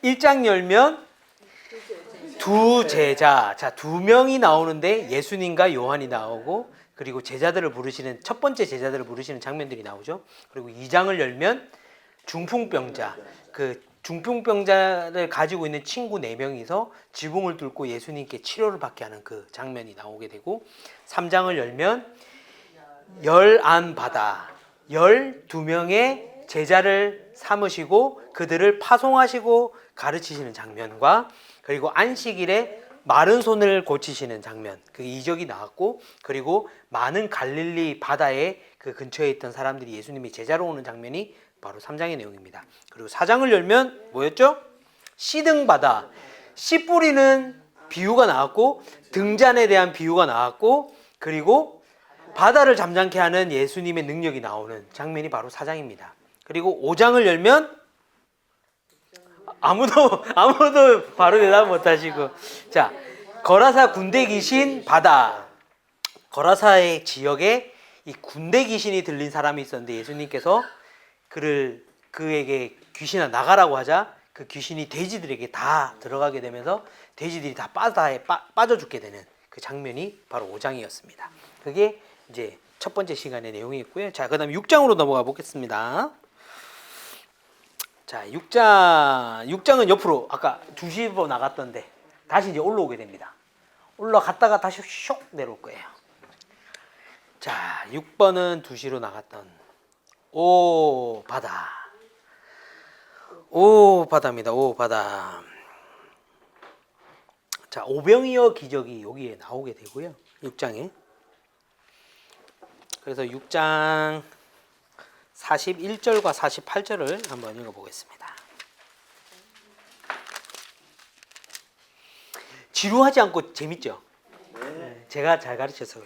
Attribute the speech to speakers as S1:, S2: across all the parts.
S1: 1장 열면 두 제자. 자, 두 명이 나오는데 예수님과 요한이 나오고 그리고 제자들을 부르시는 첫 번째 제자들을 부르시는 장면들이 나오죠. 그리고 2장을 열면 중풍병자. 그 중풍병자를 가지고 있는 친구 4명이서 지붕을 뚫고 예수님께 치료를 받게 하는 그 장면이 나오게 되고 3장을 열면 열안바다. 12명의 제자를 삼으시고 그들을 파송하시고 가르치시는 장면과 그리고 안식일에 마른 손을 고치시는 장면, 그 이적이 나왔고 그리고 많은 갈릴리 바다에 그 근처에 있던 사람들이 예수님이 제자로 오는 장면이 바로 3장의 내용입니다. 그리고 4장을 열면 뭐였죠? 시등바다. 씨 뿌리는 비유가 나왔고 등잔에 대한 비유가 나왔고 그리고 바다를 잠잠케 하는 예수님의 능력이 나오는 장면이 바로 4장입니다. 그리고 5장을 열면 아무도 바로 대답 못하시고, 자, 거라사 군대 귀신 바다. 거라사의 지역에 이 군대 귀신이 들린 사람이 있었는데 예수님께서 그에게 귀신아 나가라고 하자 그 귀신이 돼지들에게 다 들어가게 되면서 돼지들이 다 바다에 빠져 죽게 되는 그 장면이 바로 5장이었습니다. 그게 이제 첫 번째 시간의 내용이었고요. 자, 그다음 6장으로 넘어가 보겠습니다. 자, 6장은 옆으로 아까 2시로 나갔던데 다시 이제 올라오게 됩니다. 올라갔다가 다시 슉 내려올 거예요. 자, 6번은 2시로 나갔던 오 바다. 오 바다입니다. 오 바다. 자, 오병이어 기적이 여기에 나오게 되고요. 6장에. 그래서 6장 41절과 48절을 한번 읽어보겠습니다. 지루하지 않고 재밌죠? 네. 제가 잘 가르쳐서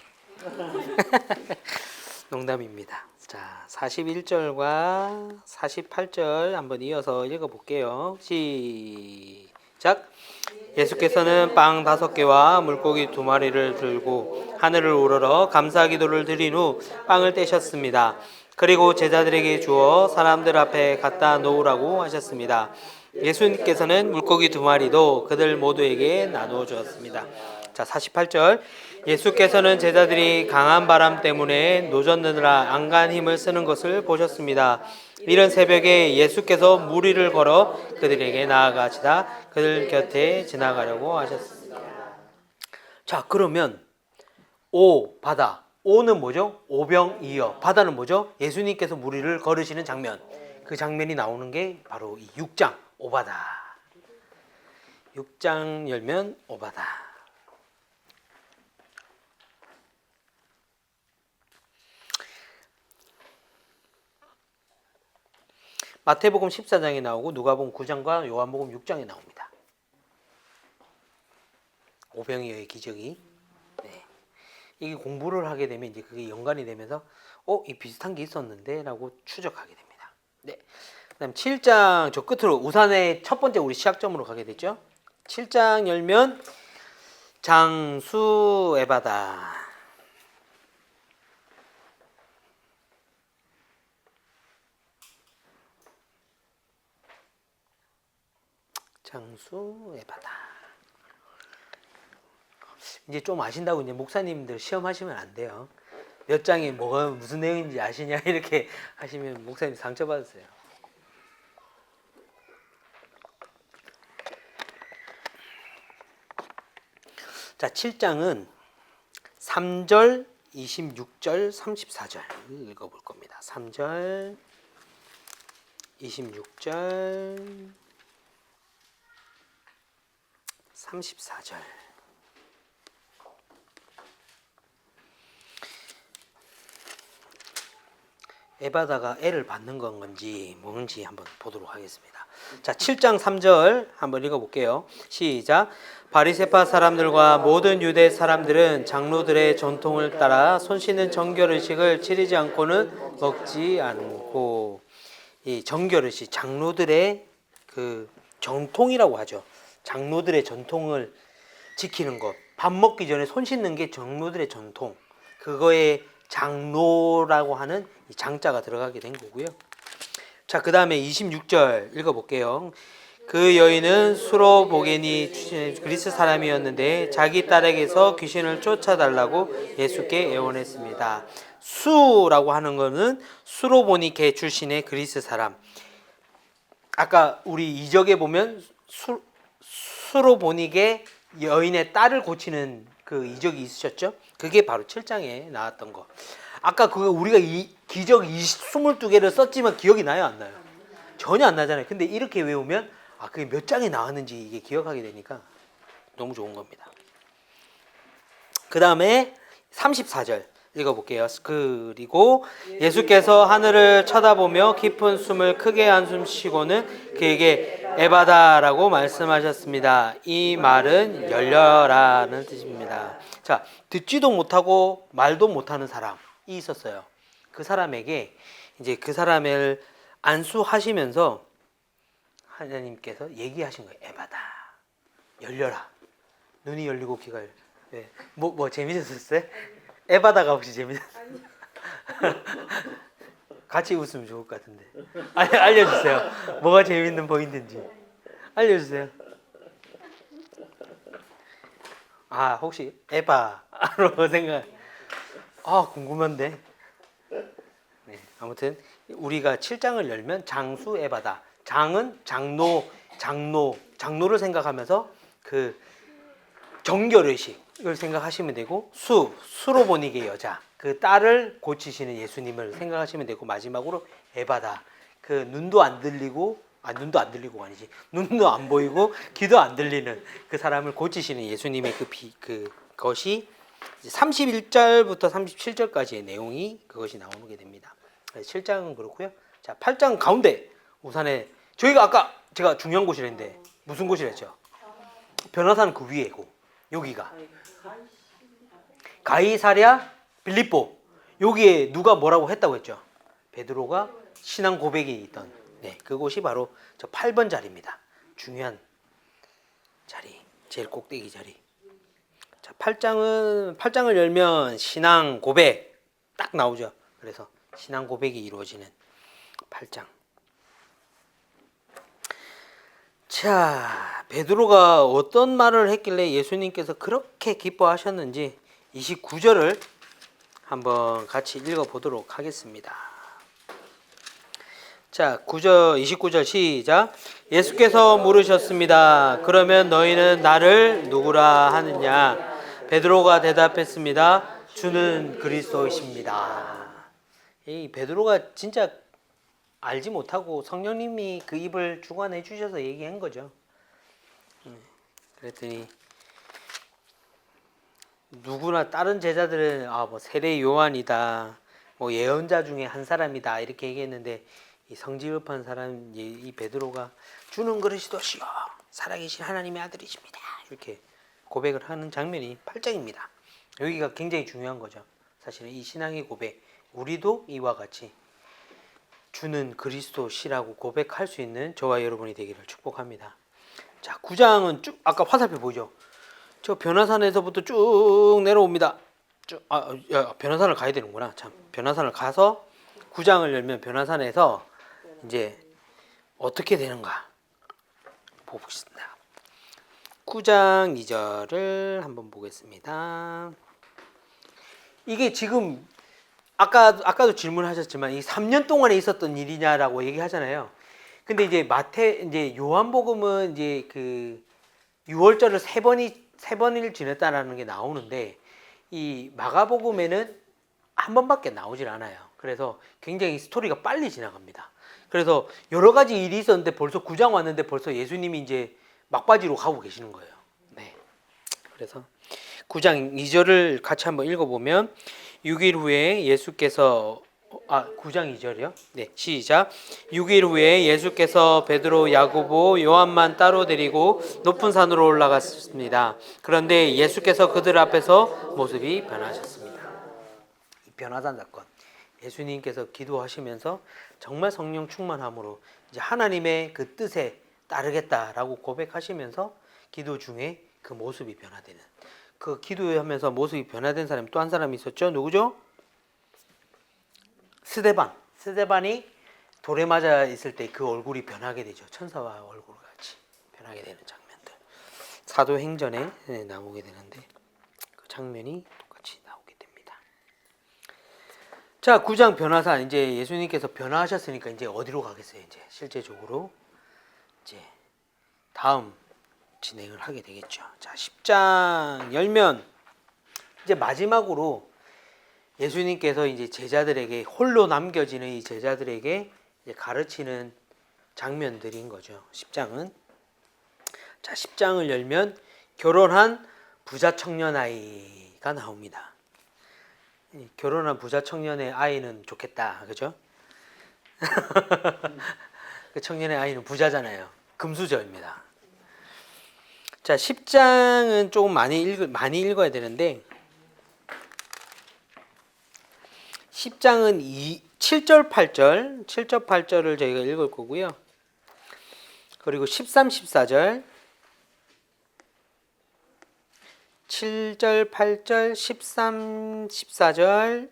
S1: 농담입니다. 자, 41절과 48절 한번 이어서 읽어볼게요. 시작. 예수께서는 빵 5개와 물고기 2마리를 들고 하늘을 우러러 감사 기도를 드린 후 빵을 떼셨습니다. 그리고 제자들에게 주어 사람들 앞에 갖다 놓으라고 하셨습니다. 예수님께서는 물고기 2마리도 그들 모두에게 나누어 주었습니다. 자, 48절. 예수께서는 제자들이 강한 바람 때문에 노젓느라 안간 힘을 쓰는 것을 보셨습니다. 이른 새벽에 예수께서 물 위를 걸어 그들에게 나아가시다 그들 곁에 지나가려고 하셨습니다. 자, 그러면 오 바다. 오는 뭐죠? 오병이어. 바다는 뭐죠? 예수님께서 물 위를 걸으시는 장면. 그 장면이 나오는 게 바로 이 6장 오바다. 6장 열면 오바다. 마태복음 14장에 나오고 누가복음 9장과 요한복음 6장에 나옵니다. 오병이어의 기적이. 네. 이게 공부를 하게 되면 이제 그게 연관이 되면서 이 비슷한 게 있었는데 라고 추적하게 됩니다. 네. 그다음 7장 저 끝으로 우산의 첫 번째 우리 시작점으로 가게 되죠. 7장 열면 장수의 바다. 장수의 바다. 이제 좀 아신다고 이제 목사님들 시험하시면 안 돼요. 몇 장이 뭐가 무슨 내용인지 아시냐 이렇게 하시면 목사님 상처받으세요. 자, 7장은 3절, 26절, 34절 읽어볼 겁니다. 3절, 26절, 34절. 에바다가 애를 받는 건지 뭔지 한번 보도록 하겠습니다. 자, 7장 3절 한번 읽어볼게요. 시작. 바리새파 사람들과 모든 유대 사람들은 장로들의 전통을 따라 손 씻는 정결의식을 치르지 않고는 먹지 않고, 이 정결의식 장로들의 그 전통이라고 하죠. 장로들의 전통을 지키는 것. 밥 먹기 전에 손 씻는 게 장로들의 전통. 그거에 장로라고 하는 이 장자가 들어가게 된 거고요. 자, 그 다음에 26절 읽어볼게요. 그 여인은 수로보게니 출신의 그리스 사람이었는데 자기 딸에게서 귀신을 쫓아달라고 예수께 애원했습니다. 수라고 하는 것은 수로보니케 출신의 그리스 사람. 아까 우리 이적에 보면 수로보니게 여인의 딸을 고치는 그 이적이 있으셨죠? 그게 바로 7장에 나왔던 거. 아까 그거 우리가 이 기적 22개를 썼지만 기억이 나요, 안 나요? 전혀 안 나잖아요. 근데 이렇게 외우면 그게 몇 장에 나왔는지 이게 기억하게 되니까 너무 좋은 겁니다. 그 다음에 34절 읽어볼게요. 그리고 예수께서 하늘을 쳐다보며 깊은 숨을 크게 한숨 쉬고는 그에게 에바다라고 말씀하셨습니다. 이 말은 열려라는 뜻입니다. 자, 듣지도 못하고 말도 못하는 사람이 있었어요. 그 사람에게 이제 그 사람을 안수하시면서 하나님께서 얘기하신 거예요. 에바다, 열려라. 눈이 열리고 귀가 열려. 네. 뭐 재밌었어요? 에바다가 혹시 재밌었어요? 같이 웃으면 좋을 것 같은데. 알려주세요. 뭐가 재밌는 포인트인지 알려주세요. 혹시 에바로 생각? 궁금한데. 네, 아무튼 우리가 7장을 열면 장수 에바다. 장은 장로를 생각하면서 그 정결의식을 생각하시면 되고, 수로보니게 여자, 그 딸을 고치시는 예수님을 생각하시면 되고, 마지막으로 에바다, 그 눈도 안 들리고 아니지, 눈도 안 보이고 귀도 안 들리는 그 사람을 고치시는 예수님의 그것이 31절부터 37절까지의 내용이 그것이 나오게 됩니다. 7장은 그렇고요. 자, 8장 가운데 우산에 저희가 아까 제가 중요한 곳이랬는데 무슨 곳이랬죠? 변호사는 그 위에고, 여기가 가이사랴 빌립보, 여기에 누가 뭐라고 했다고 했죠? 베드로가 신앙 고백이 있던, 그곳이 바로 저 8번 자리입니다. 중요한 자리, 제일 꼭대기 자리. 자, 8장을 열면 신앙 고백 딱 나오죠. 그래서 신앙 고백이 이루어지는 8장. 자, 베드로가 어떤 말을 했길래 예수님께서 그렇게 기뻐하셨는지 29절을 한번 같이 읽어보도록 하겠습니다. 자, 29절 시작. 예수께서 물으셨습니다. 그러면 너희는 나를 누구라 하느냐? 베드로가 대답했습니다. 주는 그리스도이십니다. 이 베드로가 진짜 알지 못하고 성령님이 그 입을 주관해 주셔서 얘기한 거죠. 그랬더니 누구나 다른 제자들은 뭐 세례 요한이다, 뭐 예언자 중에 한 사람이다 이렇게 얘기했는데, 이 성지급한 사람 이 베드로가 주는 그리스도시요 살아계신 하나님의 아들이십니다 이렇게 고백을 하는 장면이 8장입니다. 여기가 굉장히 중요한 거죠. 사실은 이 신앙의 고백, 우리도 이와 같이 주는 그리스도시라고 고백할 수 있는 저와 여러분이 되기를 축복합니다. 자, 9장은 쭉 아까 화살표 보이죠? 저 변화산에서부터 쭉 내려옵니다. 변화산을 가야 되는구나. 참, 변화산을 가서 9장을 열면 변화산에서 이제 어떻게 되는가 보겠습니다. 9장 2절을 한번 보겠습니다. 이게 지금 아까도 질문하셨지만 이 3년 동안에 있었던 일이냐라고 얘기하잖아요. 근데 이제 요한복음은 이제 그 6월절을 세 번을 지냈다라는 게 나오는데, 이 마가복음에는 한 번밖에 나오질 않아요. 그래서 굉장히 스토리가 빨리 지나갑니다. 그래서 여러 가지 일이 있었는데 벌써 9장 왔는데 벌써 예수님이 이제 막바지로 가고 계시는 거예요. 네. 그래서 9장 2절을 같이 한번 읽어보면, 6일 후에 예수께서 9장 2절이요? 네, 시작. 6일 후에 예수께서 베드로, 야고보, 요한만 따로 데리고 높은 산으로 올라갔습니다. 그런데 예수께서 그들 앞에서 모습이 변하셨습니다. 이 변화산 사건, 예수님께서 기도하시면서 정말 성령 충만함으로 이제 하나님의 그 뜻에 따르겠다라고 고백하시면서 기도 중에 그 모습이 변화되는, 그 기도하면서 모습이 변화된 사람이 또 한 사람이 있었죠. 누구죠? 스데반이 돌에 맞아 있을 때 그 얼굴이 변하게 되죠. 천사와 얼굴 같이. 변하게 되는 장면들. 사도행전에 나오게 되는데 그 장면이 똑같이 나오게 됩니다. 자, 9장 변화사. 이제 예수님께서 변화하셨으니까 이제 어디로 가겠어요? 이제 실제적으로 이제 다음 진행을 하게 되겠죠. 자, 10장 열면 이제 마지막으로 예수님께서 이제 제자들에게 홀로 남겨지는 이 제자들에게 이제 가르치는 장면들인 거죠. 10장은. 자, 10장을 열면 결혼한 부자 청년 아이가 나옵니다. 결혼한 부자 청년의 아이는 좋겠다. 그죠? 그 청년의 아이는 부자잖아요. 금수저입니다. 자, 10장은 조금 많이 읽어야 되는데 10장은 7절 8절을 저희가 읽을 거고요. 그리고 13, 14절 7절, 8절, 13, 14절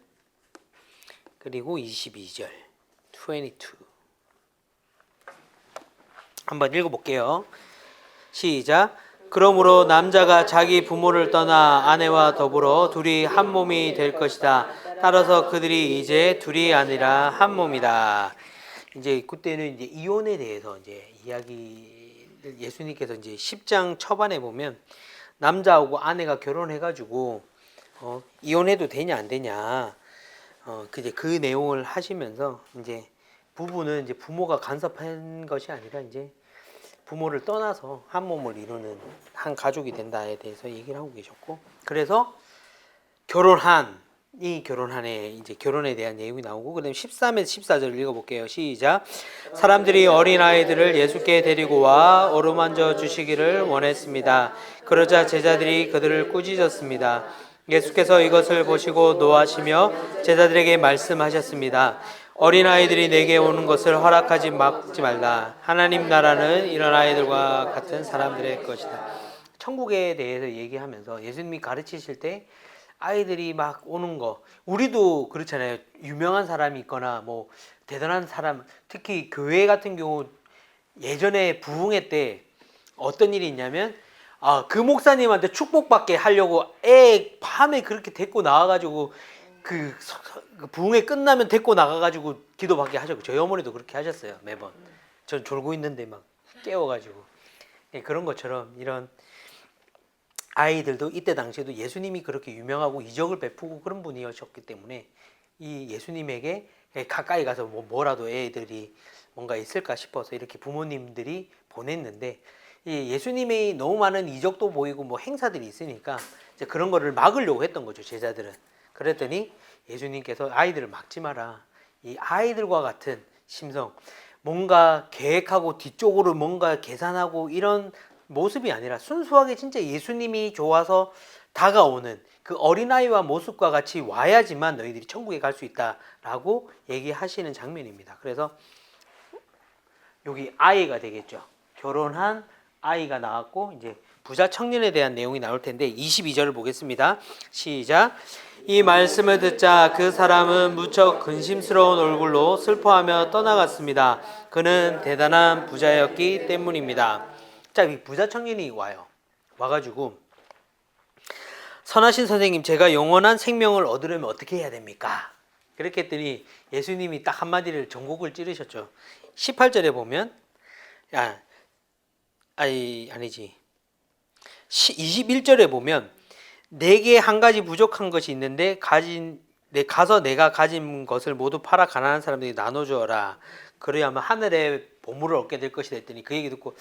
S1: 그리고 22절 22 한번 읽어볼게요. 시작. 그러므로 남자가 자기 부모를 떠나 아내와 더불어 둘이 한 몸이 될 것이다. 따라서 그들이 이제 둘이 아니라 한 몸이다. 이제 그때는 이제 이혼에 대해서 이제 이야기를 예수님께서 이제 10장 초반에 보면 남자하고 아내가 결혼해가지고 이혼해도 되냐 안 되냐 그 내용을 하시면서 이제 부부는 이제 부모가 간섭한 것이 아니라 이제 부모를 떠나서 한 몸을 이루는 한 가족이 된다에 대해서 얘기를 하고 계셨고, 그래서 결혼한에 이제 결혼에 대한 내용이 나오고, 그다음에 13에서 14절을 읽어볼게요. 시작. 사람들이 어린 아이들을 예수께 데리고 와 어루만져 주시기를 원했습니다. 그러자 제자들이 그들을 꾸짖었습니다. 예수께서 이것을 보시고 노하시며 제자들에게 말씀하셨습니다. 어린아이들이 내게 오는 것을 허락하지 막지 말라. 하나님 나라는 이런 아이들과 같은 사람들의 것이다. 천국에 대해서 얘기하면서 예수님이 가르치실 때 아이들이 막 오는 거, 우리도 그렇잖아요. 유명한 사람이 있거나 뭐 대단한 사람, 특히 교회 같은 경우 예전에 부흥회 때 어떤 일이 있냐면 그 목사님한테 축복받게 하려고 애 밤에 그렇게 데리고 나와가지고 그 부흥회 끝나면 데리고 나가가지고 기도받게 하셨고, 저희 어머니도 그렇게 하셨어요. 매번 전 졸고 있는데 막 깨워가지고. 그런 것처럼 이런 아이들도 이때 당시에도 예수님이 그렇게 유명하고 이적을 베푸고 그런 분이셨기 때문에 이 예수님에게 가까이 가서 뭐라도 애들이 뭔가 있을까 싶어서 이렇게 부모님들이 보냈는데, 이 예수님의 너무 많은 이적도 보이고 뭐 행사들이 있으니까 이제 그런 거를 막으려고 했던 거죠, 제자들은. 그랬더니 예수님께서 아이들을 막지 마라. 이 아이들과 같은 심성, 뭔가 계획하고 뒤쪽으로 뭔가 계산하고 이런 모습이 아니라 순수하게 진짜 예수님이 좋아서 다가오는 그 어린아이와 모습과 같이 와야지만 너희들이 천국에 갈 수 있다라고 얘기하시는 장면입니다. 그래서 여기 아이가 되겠죠. 결혼한 아이가 나왔고 이제 부자 청년에 대한 내용이 나올 텐데 22절을 보겠습니다. 시작. 이 말씀을 듣자 그 사람은 무척 근심스러운 얼굴로 슬퍼하며 떠나갔습니다. 그는 대단한 부자였기 때문입니다. 자, 이 부자 청년이 와가지고 선하신 선생님, 제가 영원한 생명을 얻으려면 어떻게 해야 됩니까? 그렇게 했더니 예수님이 딱 한마디를 전곡을 찌르셨죠. 18절에 보면 아니지 21절에 보면 내게 한 가지 부족한 것이 있는데 가서 내가 가진 것을 모두 팔아 가난한 사람들에게 나눠주어라. 그래야만 하늘에 보물을 얻게 될 것이다 했더니 그 얘기 듣고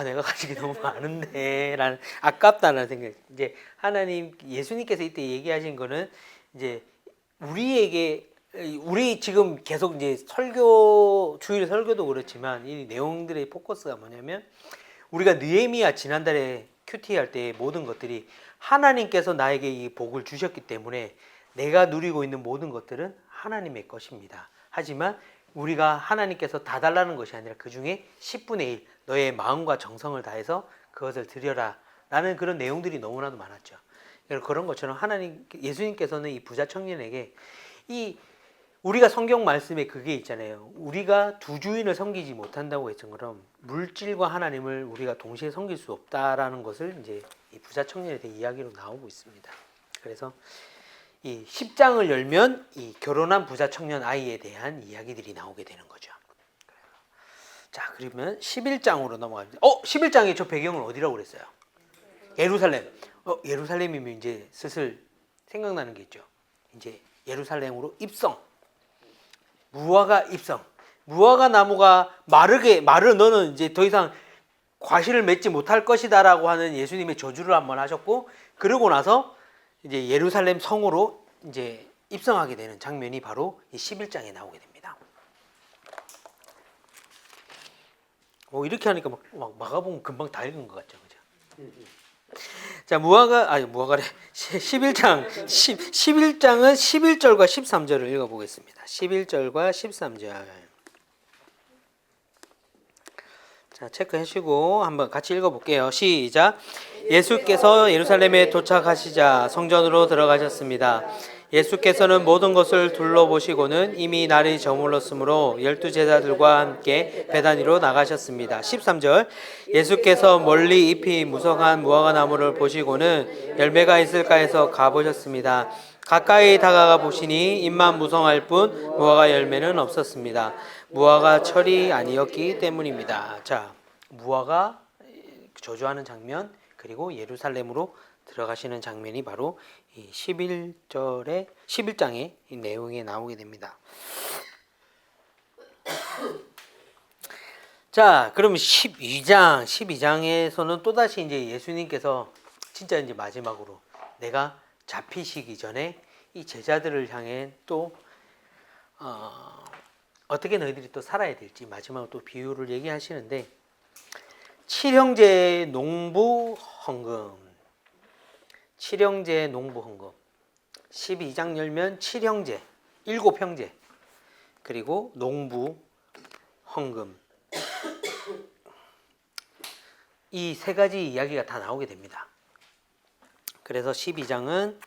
S1: 내가 가진 게 너무 많은데 라는 아깝다는 생각. 이제 하나님 예수님께서 이때 얘기하신 거는 이제 우리 지금 계속 이제 주일 설교도 그렇지만 이 내용들의 포커스가 뭐냐면, 우리가 느헤미야 지난달에 큐티 할 때 모든 것들이 하나님께서 나에게 이 복을 주셨기 때문에 내가 누리고 있는 모든 것들은 하나님의 것입니다. 하지만 우리가 하나님께서 다 달라는 것이 아니라 그 중에 10분의 1 너의 마음과 정성을 다해서 그것을 드려라 라는 그런 내용들이 너무나도 많았죠. 그런 것처럼 예수님께서는 이 부자 청년에게 이 우리가 성경 말씀에 그게 있잖아요. 우리가 두 주인을 섬기지 못한다고 했던 것처럼 물질과 하나님을 우리가 동시에 섬길 수 없다라는 것을 이제 이 부자 청년에 대한 이야기로 나오고 있습니다. 그래서 이 10장을 열면 이 결혼한 부자 청년 아이에 대한 이야기들이 나오게 되는 거죠. 자, 그러면 11장으로 넘어갑니다. 11장에 저 배경은 어디라고 그랬어요? 예루살렘. 예루살렘이면 이제 슬슬 생각나는 게 있죠. 이제 예루살렘으로 입성. 무화과 입성. 무화과 나무가 너는 이제 더 이상 과실을 맺지 못할 것이다라고 하는 예수님의 저주를 한번 하셨고, 그러고 나서 이제 예루살렘 성으로 이제 입성하게 되는 장면이 바로 이 11장에 나오게 됩니다. 이렇게 하니까 막 마가복음 금방 다 읽은 것 같죠, 그죠? 자, 무화과래. 11장은 11절과 13절을 읽어보겠습니다. 11절과 13절. 자, 체크하시고 한번 같이 읽어볼게요. 시작. 예수께서 예루살렘에 도착하시자 성전으로 들어가셨습니다. 예수께서는 모든 것을 둘러보시고는 이미 날이 저물었으므로 12 제자들과 함께 베다니로 나가셨습니다. 13절. 예수께서 멀리 잎이 무성한 무화과 나무를 보시고는 열매가 있을까 해서 가보셨습니다. 가까이 다가가 보시니 잎만 무성할 뿐 무화과 열매는 없었습니다. 무화과 철이 아니었기 때문입니다. 자, 무화과 저주하는 장면, 그리고 예루살렘으로 들어가시는 장면이 바로 이 11장의 이 내용에 나오게 됩니다. 자, 그럼 12장에서는 또다시 이제 예수님께서 진짜 이제 마지막으로 내가 잡히시기 전에 이 제자들을 향해 또 어떻게 너희들이 또 살아야 될지 마지막으로 또 비유를 얘기하시는데, 칠형제 농부 헌금. 12장 열면 7형제, 7형제, 그리고 농부 헌금. 이 세 가지 이야기가 다 나오게 됩니다. 그래서 12장은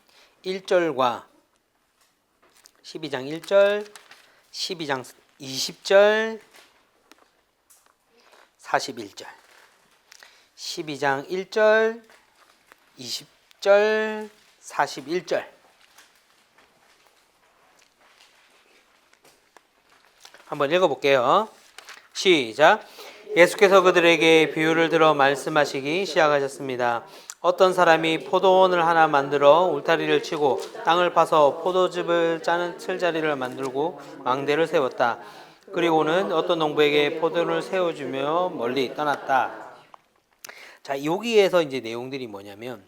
S1: 1절, 12장 20절, 41절. 12장 1절, 20절, 41절. 한번 읽어볼게요. 시작. 예수께서 그들에게 비유를 들어 말씀하시기 시작하셨습니다. 어떤 사람이 포도원을 하나 만들어 울타리를 치고 땅을 파서 포도즙을 짜는 틀자리를 만들고 망대를 세웠다. 그리고는 어떤 농부에게 포도를 세워주며 멀리 떠났다. 자, 여기에서 이제 내용들이 뭐냐면,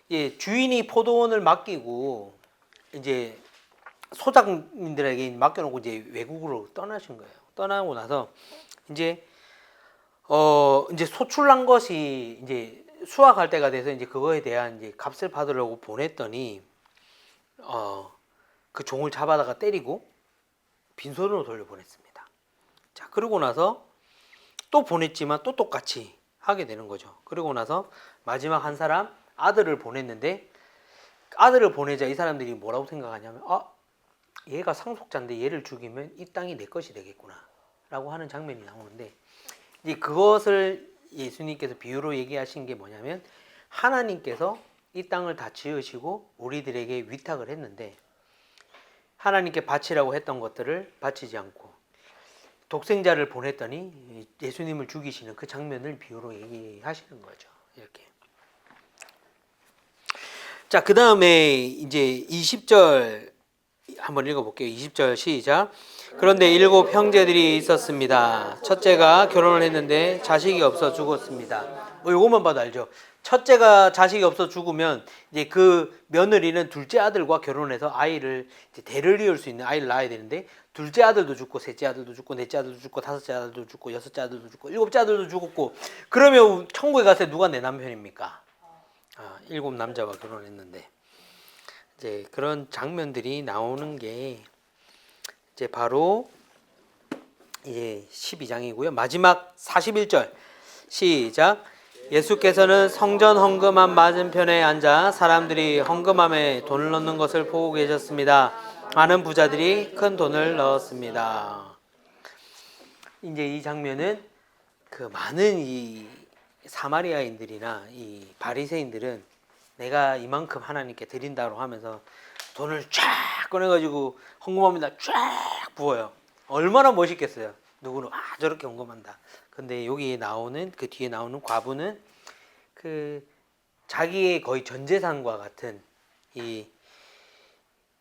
S1: 주인이 포도원을 맡기고 이제 소작민들에게 맡겨놓고 이제 외국으로 떠나신 거예요. 떠나고 나서 이제 소출난 것이 이제 수확할 때가 돼서 이제 그거에 대한 이제 값을 받으려고 보냈더니 그 종을 잡아다가 때리고 빈손으로 돌려보냈습니다. 자, 그러고 나서 또 보냈지만 또 똑같이 하게 되는 거죠. 그러고 나서 마지막 한 사람 아들을 보냈는데, 아들을 보내자 이 사람들이 뭐라고 생각하냐면, 얘가 상속자인데 얘를 죽이면 이 땅이 내 것이 되겠구나 라고 하는 장면이 나오는데, 이제 그것을 예수님께서 비유로 얘기하신 게 뭐냐면, 하나님께서 이 땅을 다 지으시고 우리들에게 위탁을 했는데 하나님께 바치라고 했던 것들을 바치지 않고 독생자를 보냈더니 예수님을 죽이시는 그 장면을 비유로 얘기하시는 거죠. 이렇게. 자, 그 다음에 이제 20절 한번 읽어볼게요. 20절 시작. 그런데 7 형제들이 있었습니다. 첫째가 결혼을 했는데 자식이 없어 죽었습니다. 이것만 봐도 알죠. 첫째가 자식이 없어 죽으면 이제 그 며느리는 둘째 아들과 결혼해서 아이를 이제 대를 이을 수 있는 아이를 낳아야 되는데, 둘째 아들도 죽고 셋째 아들도 죽고 넷째 아들도 죽고 다섯째 아들도 죽고 여섯째 아들도 죽고 일곱째 아들도 죽었고, 그러면 천국에 갔을 때 누가 내 남편입니까? 7 남자와 결혼했는데, 이제 그런 장면들이 나오는 게 이제 바로 이제 12장이고요. 마지막 41절 시작. 예수께서는 성전 헌금함 맞은편에 앉아 사람들이 헌금함에 돈을 넣는 것을 보고 계셨습니다. 많은 부자들이 큰 돈을 넣었습니다. 이제 이 장면은 그 많은 이 사마리아인들이나 이 바리새인들은 내가 이만큼 하나님께 드린다고 하면서 돈을 쫙 꺼내가지고 헌금합니다. 쫙 부어요. 얼마나 멋있겠어요. 누구는 저렇게 헌금한다. 근데 여기 나오는 그 뒤에 나오는 과부는 그 자기의 거의 전 재산과 같은 이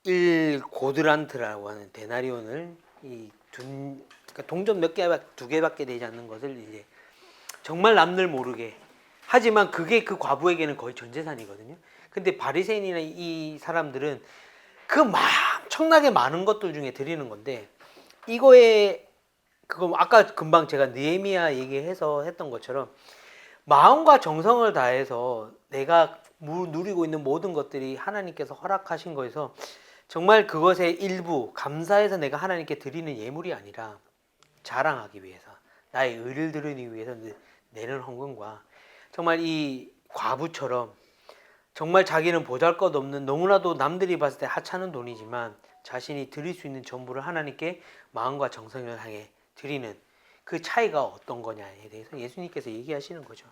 S1: 1고드란트라고 하는 데나리온을 그러니까 동전 몇 개, 두 개밖에 되지 않는 것을 이제 정말 남들 모르게, 하지만 그게 그 과부에게는 거의 전 재산이거든요. 근데 바리새인이나 이 사람들은 그 엄청나게 많은 것들 중에 드리는 건데, 이거에 그거 아까 금방 제가 느헤미야 얘기해서 했던 것처럼 마음과 정성을 다해서 내가 누리고 있는 모든 것들이 하나님께서 허락하신 거에서 정말 그것의 일부 감사해서 내가 하나님께 드리는 예물이 아니라 자랑하기 위해서, 나의 의를 드리기 위해서 내는 헌금과, 정말 이 과부처럼 정말 자기는 보잘것없는, 너무나도 남들이 봤을 때 하찮은 돈이지만 자신이 드릴 수 있는 전부를 하나님께 마음과 정성을 향해 드리는 그 차이가 어떤 거냐에 대해서 예수님께서 얘기하시는 거죠.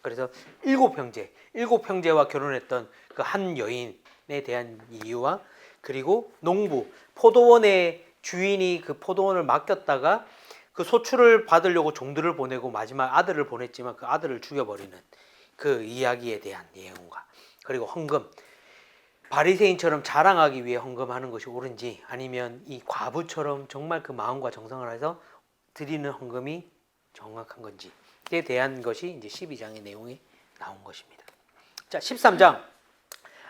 S1: 그래서 일곱 형제와 결혼했던 그 한 여인에 대한 이유와, 그리고 농부, 포도원의 주인이 그 포도원을 맡겼다가 그 소출을 받으려고 종들을 보내고 마지막 아들을 보냈지만 그 아들을 죽여버리는 그 이야기에 대한 내용과, 그리고 헌금, 바리새인처럼 자랑하기 위해 헌금하는 것이 옳은지, 아니면 이 과부처럼 정말 그 마음과 정성을 해서 드리는 헌금이 정확한 건지에 대한 것이 이제 12장의 내용이 나온 것입니다. 자, 13장.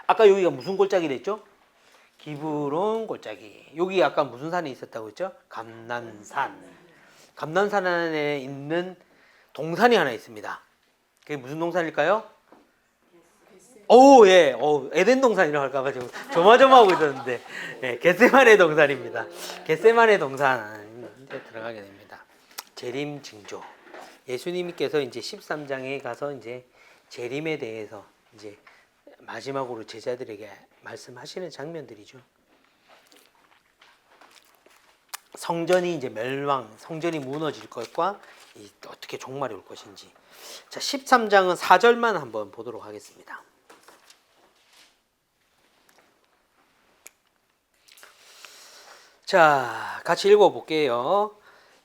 S1: 아까 여기가 무슨 골짜기 됐죠? 기브론 골짜기. 여기 아까 무슨 산이 있었다고 했죠? 감난산. 감난산 안에 있는 동산이 하나 있습니다. 그게 무슨 동산일까요? 예. 에덴 동산이라고 할까봐 지금 조마조마하고 있었는데, 예, 겟세마네 동산입니다. 겟세마네 동산 이제 들어가게 됩니다. 재림 징조. 예수님께서 이제 13장에 가서 이제 재림에 대해서 이제 마지막으로 제자들에게 말씀하시는 장면들이죠. 성전이 이제 성전이 무너질 것과 어떻게 종말이 올 것인지. 자, 13장은 4절만 한번 보도록 하겠습니다. 자, 같이 읽어볼게요.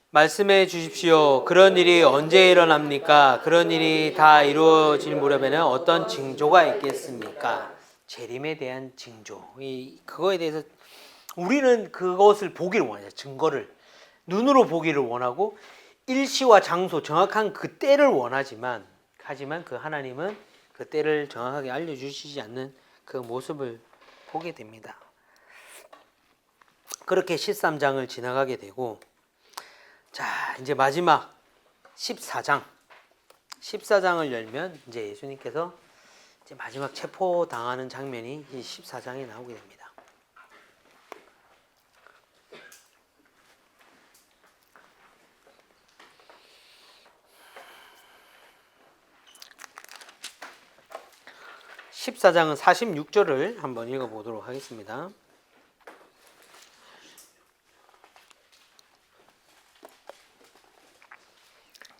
S1: 말씀해 주십시오. 그런 일이 언제 일어납니까? 그런 일이 다 이루어질 무렵에는 어떤 징조가 있겠습니까? 재림에 대한 징조. 그거에 대해서 우리는 그것을 보기를 원해요. 증거를. 눈으로 보기를 원하고 일시와 장소, 정확한 그 때를 원하지만, 하지만 그 하나님은 그 때를 정확하게 알려주시지 않는 그 모습을 보게 됩니다. 그렇게 13장을 지나가게 되고, 자, 이제 마지막 14장을 열면 이제 예수님께서 이제 마지막 체포당하는 장면이 이 14장에 나오게 됩니다. (14장은) 46절을 한번 읽어보도록 하겠습니다.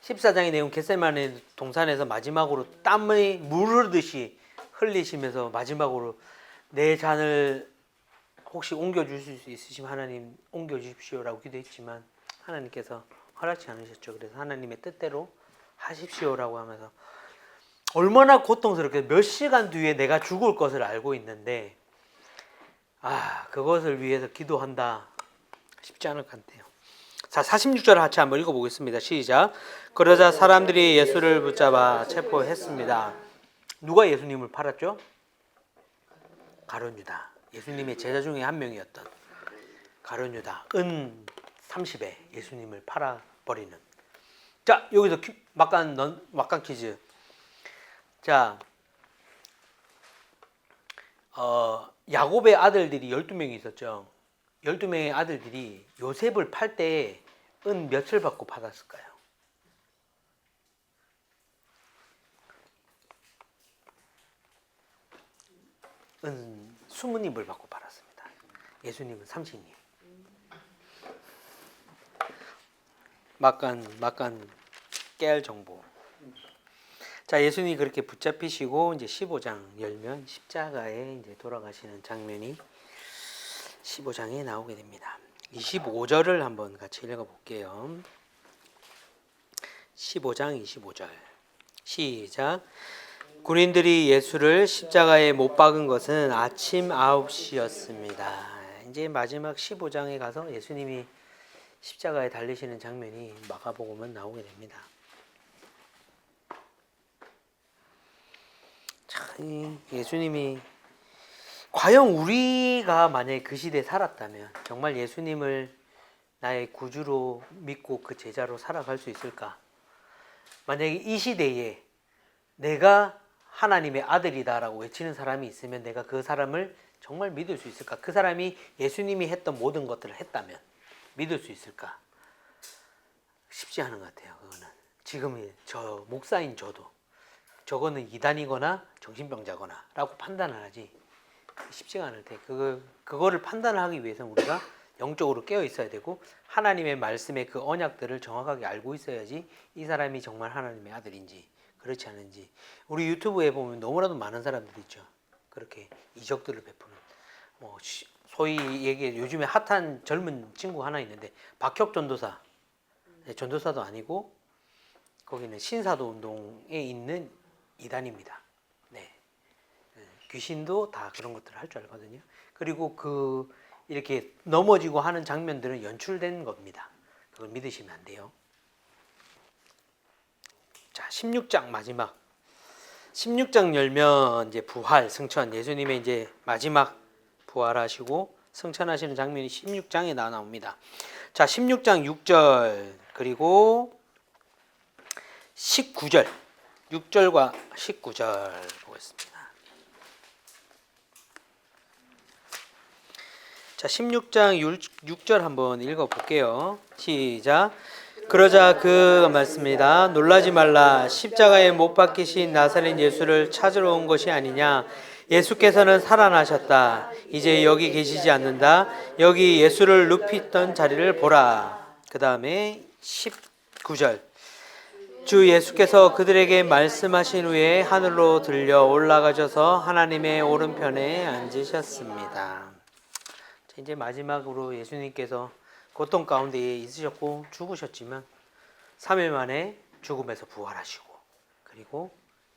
S1: 14장의 내용, 겟세마네 동산에서 마지막으로 땀이 물 흐르듯이 흘리시면서 마지막으로 내 잔을 혹시 옮겨주실 수 있으시면 하나님 옮겨주십시오라고 기도했지만 하나님께서 허락지 않으셨죠. 그래서 하나님의 뜻대로 하십시오라고 하면서 얼마나 고통스럽게, 몇 시간 뒤에 내가 죽을 것을 알고 있는데 그것을 위해서 기도한다, 쉽지 않을 것 같아요. 자, 46절 같이 한번 읽어보겠습니다. 시작. 그러자 사람들이 예수를 붙잡아 체포했습니다. 누가 예수님을 팔았죠? 가룟 유다. 예수님의 제자 중에 한 명이었던 가룟 유다. 은 30에 예수님을 팔아버리는. 자, 여기서 막간 퀴즈. 자, 야곱의 아들들이 12명이 있었죠. 12명의 아들들이 요셉을 팔 때 은 몇을 받고 받았을까요? 은 20입을 받고 팔았습니다. 예수님은 삼신님. 막간 깨알 정보. 자, 예수님이 그렇게 붙잡히시고 이제 15장 열면 십자가에 이제 돌아가시는 장면이 15장에 나오게 됩니다. 25절을 한번 같이 읽어 볼게요. 15장 25절. 시작. 군인들이 예수를 십자가에 못 박은 것은 아침 9시였습니다. 이제 마지막 15장에 가서 예수님이 십자가에 달리시는 장면이 마가복음은 나오게 됩니다. 참, 예수님이 과연 우리가 만약에 그 시대에 살았다면 정말 예수님을 나의 구주로 믿고 그 제자로 살아갈 수 있을까? 만약에 이 시대에 내가 하나님의 아들이다라고 외치는 사람이 있으면 내가 그 사람을 정말 믿을 수 있을까? 그 사람이 예수님이 했던 모든 것들을 했다면 믿을 수 있을까? 쉽지 않은 것 같아요. 그거는 지금 저 목사인 저도 저거는 이단이거나 정신병자거나 라고 판단을 하지 쉽지가 않을 때 그거를 판단하기 위해서는 우리가 영적으로 깨어 있어야 되고 하나님의 말씀의 그 언약들을 정확하게 알고 있어야지 이 사람이 정말 하나님의 아들인지 그렇지 않은지. 우리 유튜브에 보면 너무나도 많은 사람들이 있죠. 그렇게 이적들을 베푸는 소위 얘기해 요즘에 핫한 젊은 친구 하나 있는데 박혁 전도사. 전도사도 아니고 거기는 신사도 운동에 있는 이단입니다. 네. 귀신도 다 그런 것들을 할 줄 알거든요. 그리고 이렇게 넘어지고 하는 장면들은 연출된 겁니다. 그걸 믿으시면 안 돼요. 자, 16장 마지막. 16장 열면 이제 부활, 승천, 예수님의 이제 마지막 부활하시고 승천하시는 장면이 16장에 나옵니다. 자, 16장 6절 그리고 19절. 6절과 19절 보겠습니다. 자, 16장 6절 한번 읽어볼게요. 시작. 그러자 그 말씀입니다. 놀라지 말라. 십자가에 못 박히신 나사렛 예수를 찾으러 온 것이 아니냐. 예수께서는 살아나셨다. 이제 여기 계시지 않는다. 여기 예수를 눕히던 자리를 보라. 그 다음에 19절. 주 예수께서 그들에게 말씀하신 후에 하늘로 들려 올라가셔서 하나님의 오른편에 앉으셨습니다. 이제 마지막으로 예수님께서 고통 가운데 있으셨고 죽으셨지만 3일 만에 죽음에서 부활하시고 그리고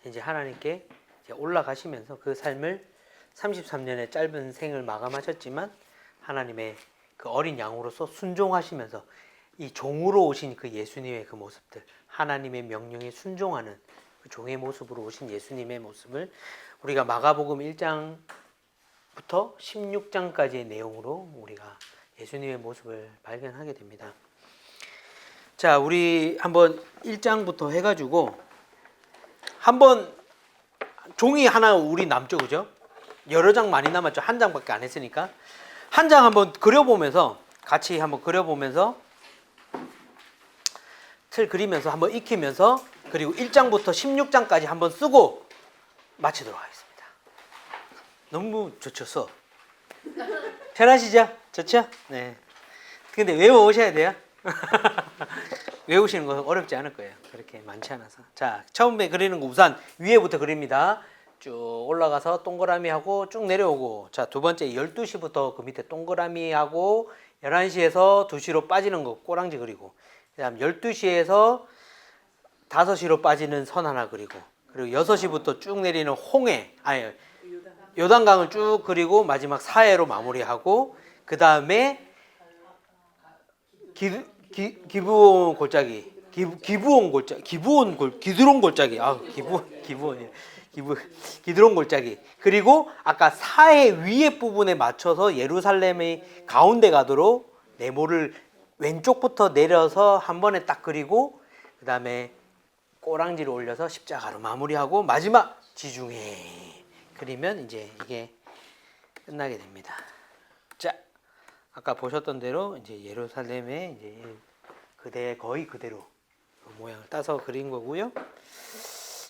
S1: 이제 하나님께 이제 올라가시면서 그 삶을 33년의 짧은 생을 마감하셨지만 하나님의 그 어린 양으로서 순종하시면서 이 종으로 오신 그 예수님의 그 모습들, 하나님의 명령에 순종하는 그 종의 모습으로 오신 예수님의 모습을 우리가 마가복음 1장부터 16장까지의 내용으로 우리가 예수님의 모습을 발견하게 됩니다. 자, 우리 한번 1장부터 해가지고 한번 종이 하나 우리 남죠, 그죠? 여러 장 많이 남았죠. 한 장밖에 안 했으니까 한 장 한번 그려보면서 같이 한번 그려보면서 틀 그리면서 한번 익히면서 그리고 1장부터 16장까지 한번 쓰고 마치도록 하겠습니다. 너무 좋죠? 편하시죠? 좋죠? 네. 근데 외워오셔야 돼요. 외우시는 건 어렵지 않을 거예요. 그렇게 많지 않아서. 자, 처음에 그리는 거 우선 위에부터 그립니다. 쭉 올라가서 동그라미하고 쭉 내려오고. 자, 두 번째 12시부터 그 밑에 동그라미하고 11시에서 2시로 빠지는 거 꼬랑지 그리고. 그 다음 12시에서 5시로 빠지는 선 하나 그리고. 그리고 6시부터 쭉 내리는 요단강을 쭉 그리고 마지막 사해로 마무리하고 그 다음에 기브온 골짜기, 기드론 골짜기, 기드론 골짜기. 그리고 아까 사해 위에 부분에 맞춰서 예루살렘의 가운데 가도록 네모를 왼쪽부터 내려서 한 번에 딱 그리고 그 다음에 꼬랑지를 올려서 십자가로 마무리하고 마지막 지중해 그리면 이제 이게 끝나게 됩니다. 자, 아까 보셨던 대로 이제 예루살렘의 이제 거의 그대로 그 모양을 따서 그린 거고요.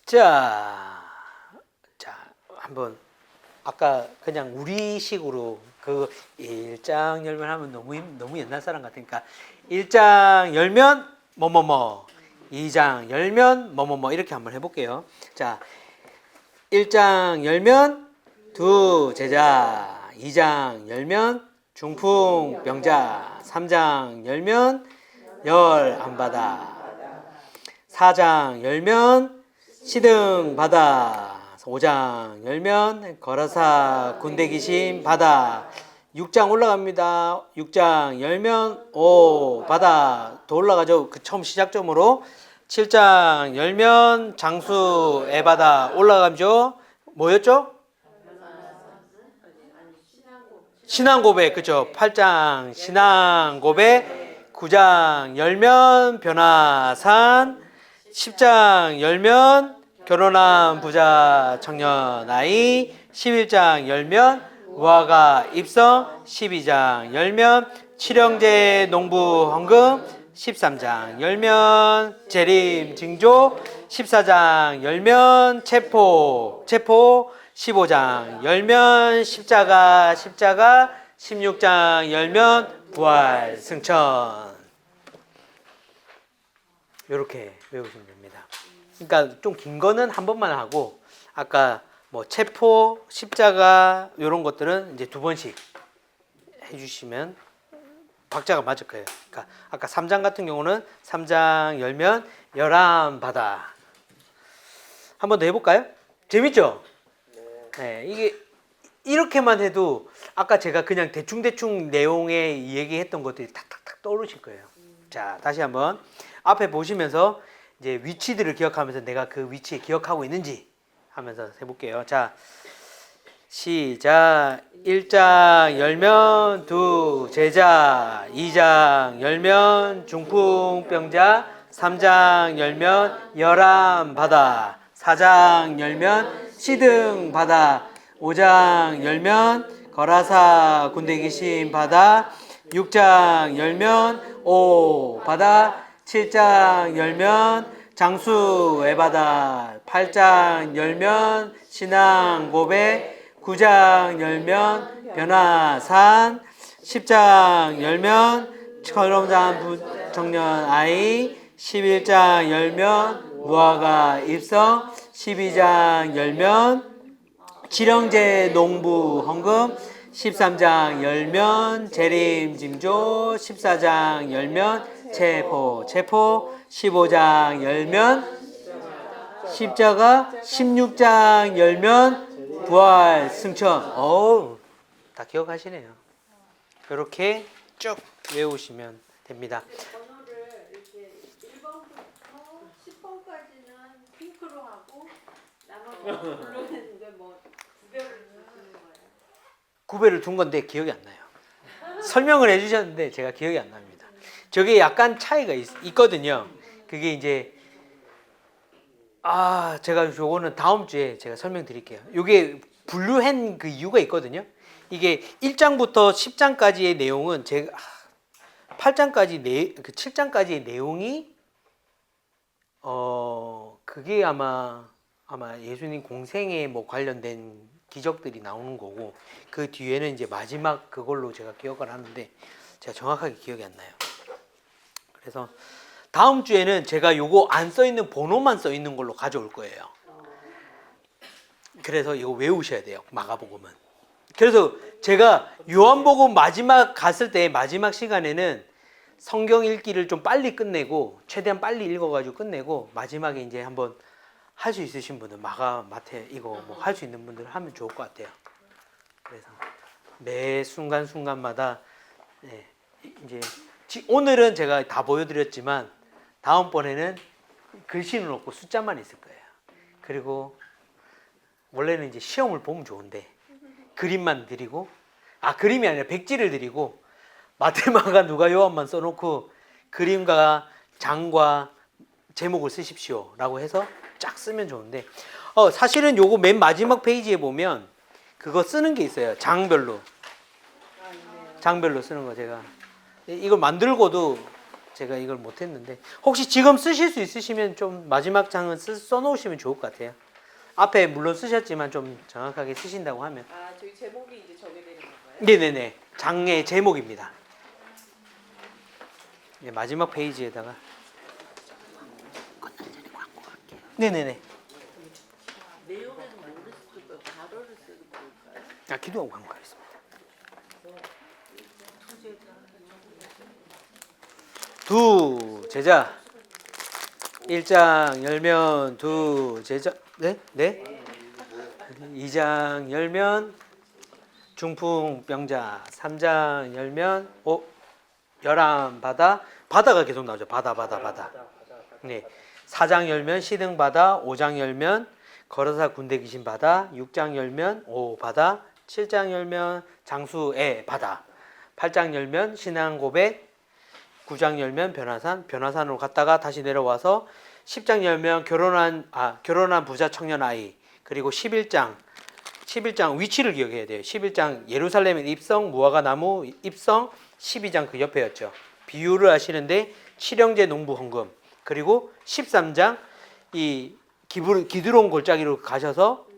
S1: 자, 한번 아까 그냥 우리식으로 그 일장 열면 하면 너무 옛날 사람 같으니까 일장 열면 뭐뭐뭐, 2장 열면 뭐뭐뭐 이렇게 한번 해볼게요. 자, 1장 열면 두 제자, 2장 열면 중풍병자, 3장 열면 열 안 받아, 4장 열면 시등 받아, 5장 열면 거라사 군대 귀신 받아, 6장 올라갑니다. 6장 열면 오 받아 더 올라가죠. 그 처음 시작점으로 7장 열면 장수 에바다 올라가죠. 뭐였죠? 신앙고백. 그죠? 8장 신앙고백, 9장 열면 변화산, 10장 열면 결혼한 부자 청년 아이, 11장 열면 우아가 입성, 12장 열면 칠형제 농부 헌금, 13장 열면 재림 징조, 14장 열면 체포 15장 열면 십자가 16장 열면 부활 승천. 이렇게 외우시면 됩니다. 그러니까 좀 긴 거는 한 번만 하고 아까 뭐 체포, 십자가 이런 것들은 이제 두 번씩 해주시면 박자가 맞을 거예요. 그러니까 아까 3장 같은 경우는 3장 열면 열함 받아. 한 번 더 해볼까요? 재밌죠? 네, 이게 이렇게만 해도 아까 제가 그냥 대충 내용에 얘기했던 것들이 탁탁탁 떠오르실 거예요. 자, 다시 한번 앞에 보시면서 이제 위치들을 기억하면서 내가 그 위치에 기억하고 있는지 하면서 해볼게요. 자, 시작. 1장 열면 두 제자, 2장 열면 중풍병자, 3장 열면 열암 바다, 4장 열면 시등 바다, 5장 열면 거라사 군대 귀신 바다, 6장 열면 오 바다, 7장 열면 장수 에바다, 8장 열면 신앙 고백, 9장 열면 변화산, 10장 열면 철옹장 청년 아이, 11장 열면 무화과 입성, 12장 열면 칠형제 농부 헌금, 13장 열면 재림 징조, 14장 열면 체포 15장 열면 십자가, 16장 열면 부활 승천. 어우, 다 기억하시네요. 이렇게 쭉 외우시면 됩니다.
S2: 번호를 이렇게 1번부터 10번까지는 핑크로 하고 나머지 블루는 이제 뭐 구별을 두는 거예요.
S1: 구별을 둔 건데 기억이 안 나요. 설명을 해주셨는데 제가 기억이 안 납니다. 저게 약간 차이가 있거든요. 그게 이제 제가 요거는 다음 주에 제가 설명드릴게요. 요게 분류한 그 이유가 있거든요. 이게 1장부터 10장까지의 내용은 제가 8장까지 그 7장까지의 내용이 그게 아마 예수님 공생에 뭐 관련된 기적들이 나오는 거고, 그 뒤에는 이제 마지막 그걸로 제가 기억을 하는데 제가 정확하게 기억이 안 나요. 그래서 다음 주에는 제가 요거 안 써 있는 번호만 써 있는 걸로 가져올 거예요. 그래서 이거 외우셔야 돼요. 마가복음은. 그래서 제가 요한복음 마지막 갔을 때 마지막 시간에는 성경 읽기를 좀 빨리 끝내고 최대한 빨리 읽어가지고 끝내고 마지막에 이제 한번 할 수 있으신 분은 마태 이거 뭐 할 수 있는 분들 하면 좋을 것 같아요. 그래서 매 순간순간마다 이제 오늘은 제가 다 보여드렸지만 다음번에는 글씨는 없고 숫자만 있을 거예요. 그리고 원래는 이제 시험을 보면 좋은데 그림만 드리고 그림이 아니라 백지를 드리고 마테마가 누가 요한만 써놓고 그림과 장과 제목을 쓰십시오 라고 해서 쫙 쓰면 좋은데 사실은 요거 맨 마지막 페이지에 보면 그거 쓰는 게 있어요. 장별로 쓰는 거 제가 이걸 만들고도 제가 이걸 못했는데 혹시 지금 쓰실 수 있으시면 좀 마지막 장은 써놓으시면 좋을 것 같아요. 앞에 물론 쓰셨지만 좀 정확하게 쓰신다고 하면
S2: 저희 제목이 이제 저게 되는 건가요?
S1: 네네네. 장의 제목입니다. 네, 마지막 페이지에다가. 네네네.
S2: 내용에는 모르겠을 거 가로를 쓰고 볼까요?
S1: 아, 기도하고 광고하겠습니다. 두 제자. 1장 열면 두 제자. 네? 네? 2장 열면 중풍병자. 3장 열면 열한 바다. 바다가 계속 나오죠. 바다. 네. 4장 열면 시등 바다. 5장 열면 거러사 군대 귀신 바다. 6장 열면 바다. 7장 열면 장수의 바다. 8장 열면 신앙 고백. 9장 열면 변화산으로 갔다가 다시 내려와서 10장 열면 결혼한 부자 청년 아이. 그리고 11장 위치를 기억해야 돼요. 11장 예루살렘의 입성, 무화과 나무 입성, 12장 그 옆에였죠. 비유를 하시는데 칠형제 농부 헌금. 그리고 13장 이 기드론 골짜기로 가셔서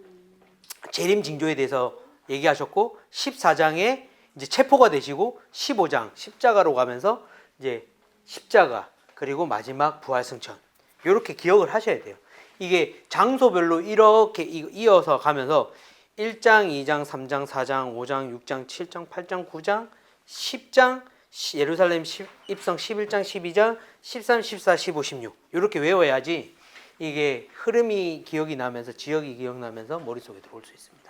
S1: 재림 징조에 대해서 얘기하셨고 14장에 이제 체포가 되시고 15장 십자가로 가면서 이제 십자가 그리고 마지막 부활 승천 이렇게 기억을 하셔야 돼요. 이게 장소별로 이렇게 이어서 가면서 1장, 2장, 3장, 4장, 5장, 6장, 7장, 8장, 9장, 10장, 예루살렘 입성 11장, 12장, 13, 14, 15, 16 이렇게 외워야지 이게 흐름이 기억이 나면서 지역이 기억나면서 머릿속에 들어올 수 있습니다.